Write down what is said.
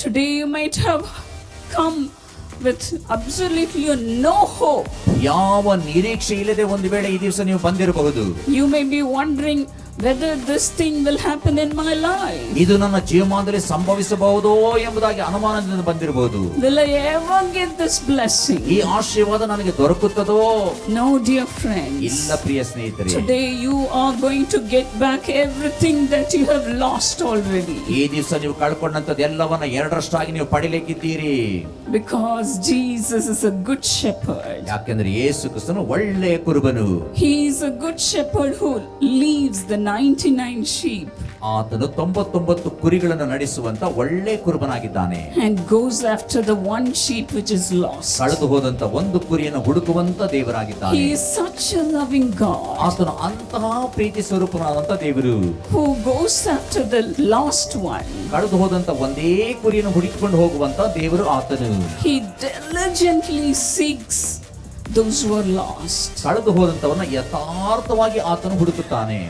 Today you might have come with absolutely no hope. ಯಾವ ನಿರೀಕ್ಷೆ ಇಲ್ಲದೆ ಒಂದು ವೇಳೆ ಈ ದಿವಸ ನೀವು ಬಂದಿರಬಹುದು. You may be wondering whether this thing will happen in my life. ಇದು ನನ್ನ ಜೀವಮಾನದಲ್ಲಿ ಸಂಭವಿಸಬಹುದೋ ಎಂಬುದಾಗಿ ಅನುಮಾನದಿಂದ ಬಂದಿರಬಹುದು. Will I ever get this blessing? ಈ ಆಶೀರ್ವಾದ ನನಗೆ ದೊರಕುತ್ತದೋ? No, dear friends. ಇಲ್ಲ ಪ್ರಿಯ ಸ್ನೇಹಿತರೆ. Today you are going to get back everything that you have lost already. ಈ ದಿವಸ ನೀವು ಕಳ್ಕೊಂಡಂತದ್ದು ಎಲ್ಲವನ್ನ ಎರಡರಷ್ಟಾಗಿ ನೀವು ಪಡಿಲಿಕ್ಕಿದ್ದೀರಿ. Because Jesus is a good shepherd. ಯಾಕೆಂದ್ರೆ ಯೇಸು ಕ್ರಿಸ್ತನು ಒಳ್ಳೆಯ ಕುರುಬನು. He is a good shepherd who leaves the 99 sheep ಆತನು 99 ಕುರಿಗಳನ್ನು ನಡೆಸುವಂತ ಒಳ್ಳೆ ಕುರುಬನಾಗಿದ್ದಾನೆ. and goes after the one sheep which is lost. ಕಳೆದು ಹೋದಂತ ಒಂದು ಕುರಿಯನ್ನು ಹುಡುಕುವಂತ ದೇವರಾಗಿದ್ದಾನೆ. He is such a loving God. ಆತನು ಅಂತಹ ಪ್ರೀತಿ ಸ್ವರೂಪನಾದಂತ ದೇವರು. who goes after the lost one. ಕಳೆದು ಹೋದಂತ ಒಂದೇ ಕುರಿಯನ್ನು ಹುಡುಕಿಕೊಂಡು ಹೋಗುವಂತ ದೇವರು ಆತನು. He diligently seeks those who are lost. ಕಳೆದು ಹೋದಂತವನ್ನ ಯಥಾರ್ಥವಾಗಿ ಆತನು ಹುಡುಕುತ್ತಾನೆ.